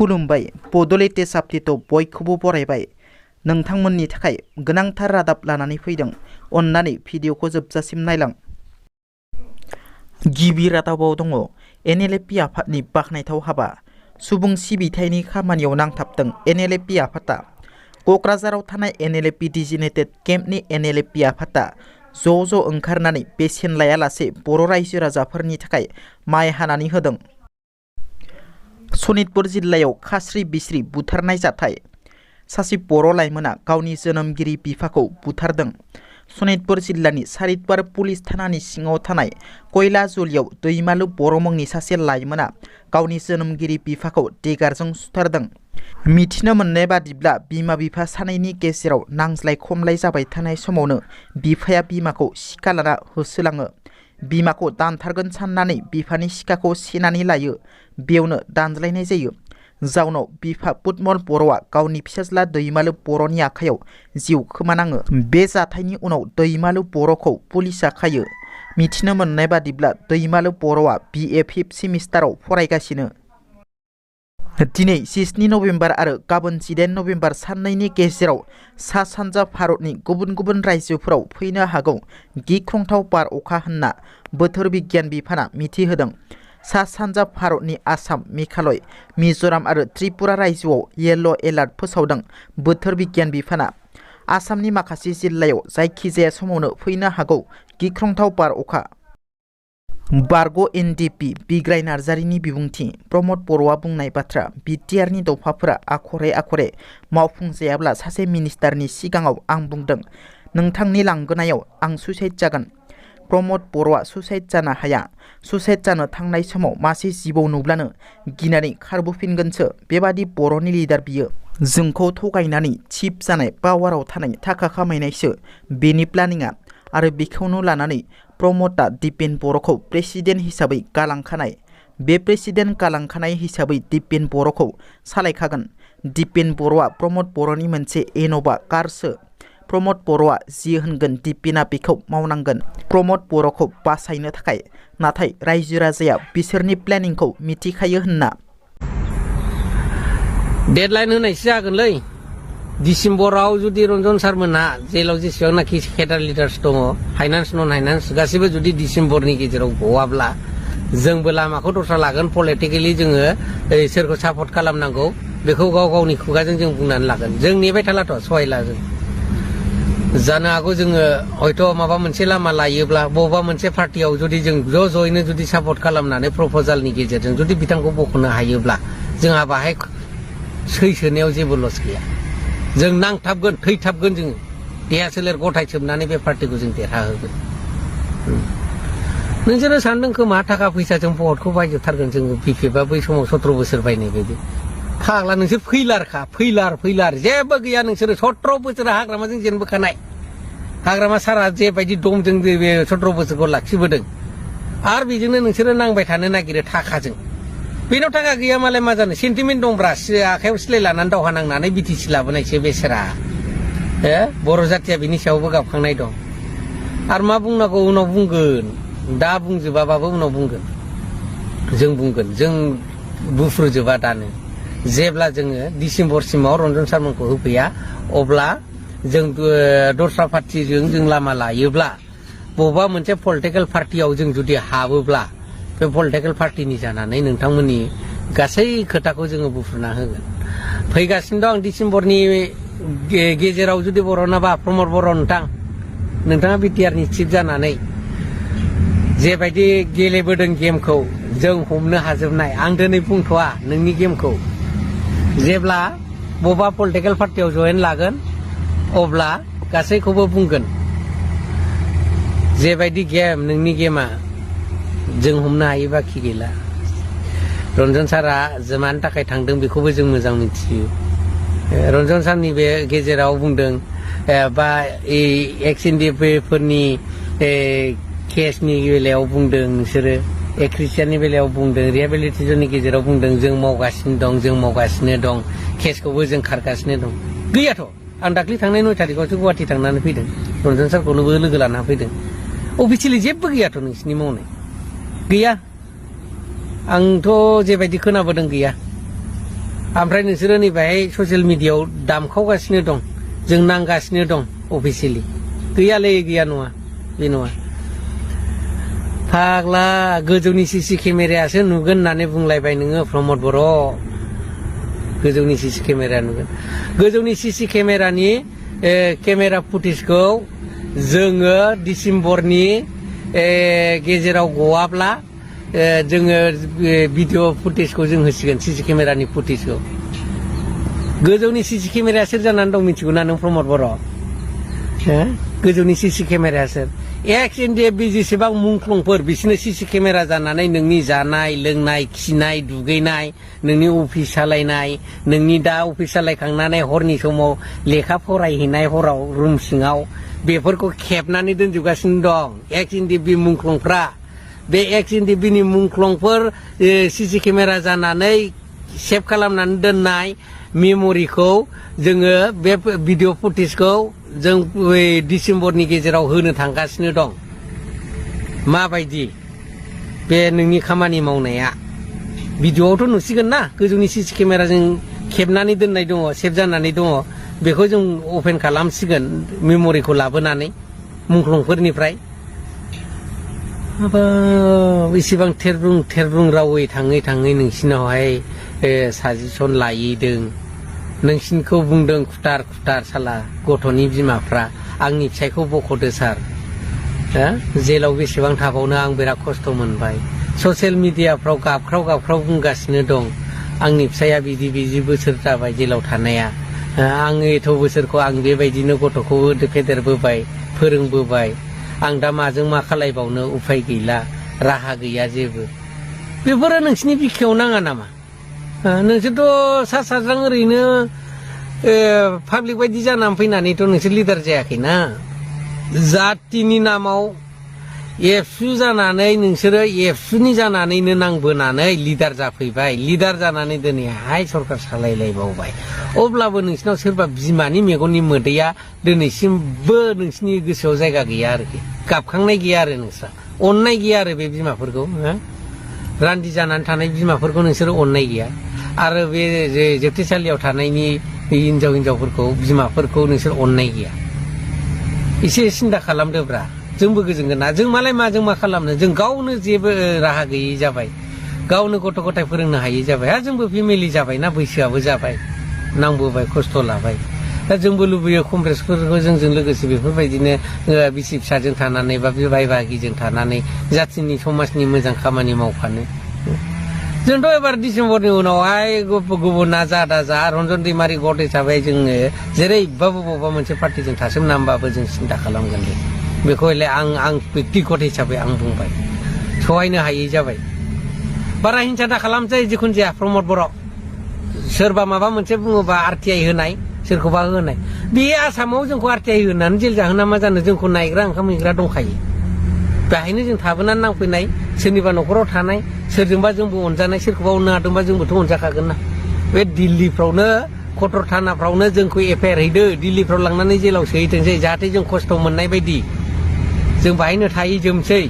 खुलुमबाय बड'ले टेस्ट आपडेटआव बयखौबो बरायबाय। नोंथांमोननि थाखाय गोनांथार रादाब लानानै फैदों। अन्नानै भिडिअखौ जोबजासिम नायलां। गिबि रादाबाव दङ एनएलएपि आफादनि बाखनायथाव हाबा। सुबुं सिबिथायनि खामानियाव नांथाबदों एनएलएपि आफादा। क'क्राझाराव थानाय एनएलएपि डिजिनेटेड केम्पनि एनएलएपि आफादा ज' ओंखारनानै बेसेन लायालासे बर' रायजो राजाफोरनि थाखाय माइ हानानै होदों। सनितपुर जिल्लायाव खास्रि बिस्रि बुथारनाय जाथाय। सासे बर' लाइमोना गावनि जोनोमगिरि बिफाखौ बुथारदों। सनितपुर जिल्लानि सारिद्वार पुलिस थानानि सिङाव थानाय कयलाजुलियाव दैमालु बर' मुंनि सासे लाइमोना गावनि जोनोमगिरि बिफाखौ देगारजों सुथारदों। मिथिनो मोननाय बादिब्ला बिमा बिफा सानैनि गेजेराव नांज्लाय खमलाय जाबाय थानाय समावनो बिफाया बिमाखौ सिखा लाना होसोलाङो। बिमाखौ दानथारगोन साननानै बिफानि सिखाखौ सेनानै लायो। बेयावनो दानज्लायनाय जायो। जाउनाव बिफा पुतमल बर'आ गावनि फिसाज्ला दैमालु बर'नि आखायाव जिउ खोमानाङो। बे जाथायनि उनाव दैमालु बर'खौ पुलिसआ खायो। मिथिनो मोननाय बादिब्ला दैमालु बर'आ BA 5th सेमिस्टाराव फरायगासिनो। दिनै 17 नभेम्बर आरो गाबोन 18 नभेम्बर साननैनि गेजेराव सा सानजा भारतनि गुबुन गुबुन रायजोफोराव फैनो हागौ गिख्रंथाव बार अखा होनना बोथोर बिगियान बिफाना मिथिहोदों। सा सानजा भारतनि आसाम, मेघालय, मिज'राम आरो त्रिपुरा रायजोआव येल्ल' एलार्ट फोसावदों बोथोर बिगियान बिफाना। आसामनि माखासे जिल्लायाव जायखिजाया समावनो फैनो हागौ गिख्रंथाव बार अखा। बारग' NDP बिग्राय नार्जारिनि बिबुंथि। प्रमद बर'आ बुंनाय बाथ्रा। बिटिआरनि दफाफोरा आखरे मावफुंजायाब्ला सासे मिनिस्टारनि सिगाङाव आं बुंदों, नोंथांनि लांगोनायाव आं सुइसाइड जागोन। प्रमद बर'आ सुइसाइड जानो हाया। सुइसाइड जानो थांनाय समाव मासे जिबौ नुब्लानो गिनानै खारबोफिनगोनसो। बेबादि बर'नि लिडार बियो। जोंखौ थगायनानै चिफ जानाय, पावाराव थानाय, थाखा खामायनायसो बेनि प्लानिंआ। आरो बेखौनो लानानै प्रमदआ दिपेन बर'खौ प्रेसिडेन्ट हिसाबै गालांखानाय। बे प्रेसिडेन्ट गालांखानाय हिसाबै दिपेन बर'खौ सालायखागोन। दिपेन बर'आ प्रमद बर'नि मोनसे एन'भा कारसो। प्रमद बर'आ जि होनगोन दिपेना बेखौ मावनांगोन प्रमद बर'खौ बासायनो थाखाय। नाथाय रायजो राजाया बिसोरनि प्लेनिंखौ मिथिखायो होनना। डेडलाइन होनायसो जागोनलै। डिसेम्बराव जुदि रन्जन सारमोनहा जेलाव जेसेबांनाखि केडार लिडार्स दङ, फाइनान्स नन फाइनान्स गासैबो जुदि डिसेम्बरनि गेजेराव गवाब्ला जोंबो लामाखौ दस्रा लागोन। पलिटिकेलि जोङो सोरखौ सापर्ट खालामनांगौ बेखौ गाव गावनि खुगाजों जों बुंनानै लागोन। जों नेबाय थालाथ' सहायला जों। जानो हागौ जोङो हयथ' माबा मोनसे लामा लायोब्ला बबेबा मोनसे पार्टियाव जुदि जों ज'यैनो जुदि सापर्ट खालामनानै प्रप'जालनि गेजेरजों जुदि बिथांखौ बख'नो हायोब्ला जोंहा बाहाय सैसोनायाव जेबो लस गैया। जों नांथाबगोन, थैथाबगोन जोङो। देहा सोलेर गथायजोबनानै बे पार्टिखौ जों देरहाहोगोन। नोंसोरो सानदों खोमा थाखा फैसाजों भटखौ बायजोबथारगोन जोङो। बिपिएफआ बै समाव 17 बोसोर बायनाय बायदि। फाग्ला नोंसोर फैलारखा, फैलार जेबो गैया। नोंसोरो 17 बोसोरा हाग्रामाजों जेनबोखानाय। हाग्रामा सारा जेबायदि दम जों बे 17 बोसोरखौ लाखिबोदों। आरो बेजोंनो नोंसोरो नांबाय थानो नागिरो थाखाजों। बेनाव थाखा गैया मालाय मा जानो। सेन्टिमेन्ट दंब्रा, आखायाव सिलाय लानानै दावहा नांनानै बिटिसि लाबोनायसो बेसेरा। बर' जाथिया बिनि सायावबो गाबखांनाय दं। आरो मा बुंनांगौ उनाव बुंगोन। दा बुंजोबाबाबो उनाव बुंगोन। जों बुंगोन, जों बुफ्रुजोबा दानो। जेब्ला जोङो डिसेम्बरसिमाव रन्जन सारमोनखौ होफैया अब्ला जों दस्रा पार्टिजों जों लामा लायोब्ला बबेबा मोनसे पलिटिकेल पार्टियाव जों जुदि हाबोब्ला बे पलिटिकेल पार्टिनि जानानै नोंथांमोननि गासै खोथाखौ जोङो बुफ्रुना होगोन। फैगासिनो दं डिसेम्बरनि गेजेराव जुदि बर'नाबा प्रमद बर' नोंथाङा बिटिआरनि चिफ जानानै जेबायदि गेलेबोदों गेमखौ जों हमनो हाजोबनाय। आं दिनै बुंथ'वा नोंनि गेमखौ। जेब्ला बबेबा पलिटिकेल पार्टियाव जयेन लागोन अब्ला गासैखौबो बुंगोन। जेबायदि गेम नोंनि गेमा जों हमनो हायो बाखि गैला। रन्जन सारा मानि थाखाय थांदों बेखौबो जों मोजां मिथियो। रन्जन सारनि बे गेजेराव बुंदों बा एक्स एनडिएफफोरनि केसनि बेलायाव बुंदों, नोंसोरो ख्रिस्टियाननि बेलायाव बुंदों, रिहेबिलिटेसननि गेजेराव बुंदों जों मावगासिनो दं, केसखौबो जों खारगासिनो दं। गैयाथ'। आं दाख्लै थांनाय 9 थारिखआवसो गुवाहाटि थांनानै फैदों। रन्जन सारखौनोबो लोगो लाना फैदों। अफिसियेलि जेबो गैयाथ' नोंसिनि मावनाय गैया। आंथ' जेबायदि खोनाबोदों गैया। ओमफ्राय नोंसोरो नैबेहाय ससियेल मिडियायाव दामखावगासिनो दं जों नांगासिनो दं अफिसियेलि गैयालै गैया नङा बे नङा फाग्ला गोजौनि सिसि केमेरायासो नुगोन होननानै बुंलायबाय नोङो प्रमद बर' गोजौनि सिसि केमेरा नुगोन गोजौनि सिसि केमेरानि केमेरा फुटेजखौ जोङो डिसेम्बरनि गेजेराव गवाब्ला जोङो भिडिअ फुटेजखौ जों होसिगोन सिसि केमेरानि फुटेजखौ गोजौनि सिसि केमेराया सोर जानानै दं मिथिगौ ना नों प्रमद बर' गोजौनि सिसि केमेराया सोर एक्स एनडिएफबि जेसेबां मुंख्लंफोर बिसोरनो सिसि केमेरा जानानै नोंनि जानाय लोंनाय खिनाय दुगैनाय नोंनि अफिस सालायनाय नोंनि दा अफिस सालायखांनानै हरनि समाव लेखा फरायहैनाय हराव रुम सिङाव बेफोरखौ खेबनानै दोनजोबगासिनो दं एक्स एनडिएफबि मुंख्लंफ्रा बे एक्स एनडिएफबिनि मुंख्लंफोर सिसि केमेरा जानानै सेभ खालामनानै दोननाय मेम'रिखौ जोङो बे भिडिअ फुटेजखौ जों डिसेम्बरनि गेजेराव होनो थांगासिनो दं माबायदि बे नोंनि खामानि मावनाया भिडिअआवथ' नुसिगोन ना गोजौनि सिसि केमेराजों खेबनानै दोननाय दङ सेभ जानानै दङ बेखौ जों अपेन खालामसिगोन मेम'रिखौ लाबोनानै मुंख्लंफोरनिफ्राय बेसेबां थेरब्रुं रावै थाङै थाङै नोंसिनावहाय साजेसन लायैदों नोंसिनिखौ बुंदों खुथार खुथार साला गथ'नि बिमाफ्रा आंनि फिसायखौ बख'दो सार जेलाव बेसेबां थाबावनो आं बिराद खस्थ' मोनबाय ससियेल मिडियाफ्राव गाबख्राव बुंगासिनो दं आंनि फिसाया बिदि बोसोर जाबाय जेलाव थानाया आं एथ' बोसोरखौ आं बेबायदिनो गथ'खौ फेदेरबोबाय फोरोंबोबाय आं दा माजों मा खालायबावनो उफाय गैला राहा गैया जेबो बेफोरो नोंसिनि बिखायाव नाङा नामा नोंसोरथ' सा साज्रां ओरैनो पाब्लिक बायदि जानानै फैनानैथ' नोंसोर लिडार जायाखैना जातिनि नामाव एबसु जानानै नोंसोरो एबसुनि जानानैनो नांबोनानै लिडार जाफैबाय लिडार जानानै दिनैहाय सरखार सालायलायबावबाय अब्लाबो नोंसिनाव सोरबा बिमानि मेगननि मोदैया दिनैसिमबो नोंसिनि गोसोआव जायगा गैया आरोखि गाबखांनाय गैया आरो नोंस्रा अननाय गैया आरो बे बिमाफोरखौ रान्दि जानानै थानाय बिमाफोरखौ नोंसोरो अननाय गैया आरो बे जोबथेसालियाव थानायनि हिनजावफोरखौ बिमाफोरखौ नोंसोर अननाय गैया एसे सिन्था खालामदोब्रा जोंबो गोजोनगोन ना जों मालाय माजों मा खालामनो जों गावनो जेबो राहा गैयै जाबाय गावनो गथ' गथाय फोरोंनो हायै जाबाय जोंबो फेमिलि जाबायना बैसोआबो जाबाय नांबोबाय खस्थ' लाबाय दा जोंबो लुबैयो कमरेड्सफोरखौ जोंजों लोगोसे बेफोरबायदिनो बिसि फिसाजों थानानै बा बाय बाहागिजों थानानै जाथिनि समाजनि मोजां खामानि मावफानो जोंथ' एबार डिसेम्बरनि उनावहाय गुबुना जा दा जा रन्जन दैमारि गद हिसाबै जोङो जेरैबाबो बबेबा मोनसे पार्टिजों थासोम नामबाबो जों सिन्था खालामगोन दे बेखौ हले आं बेक्तिगत हिसाबै आं बुंबाय सहायनो हायै जाबाय बारा हिंसा दा खालामसै जिखुनु जाया प्रमद बर' सोरबा माबा मोनसे बुङोबा आरटिआइ होनाय सोरखौबा होनाय बे आसामाव जोंखौ आरटिआइ होनानै जेल जाहोना मा जानो जोंखौ नायग्रा ओंखाम हैग्रा दंखायो बेहायनो जों थाबोनानै नांफैनाय सोरनिबा न'खराव थानाय सोरजोंबा जोंबो अनजानाय सोरखौबा अननो हादोंबा जोंबोथ' अनजाखागोन ना बे दिल्लीफ्रावनो कटर थानाफ्रावनो जोंखौ एफआइआर हैदो दिल्लीफ्राव लांनानै जेलाव सोहैथोंसै जाहाथे जों खस्थ' मोननाय बायदि जों बाहायनो थाहैजोबसै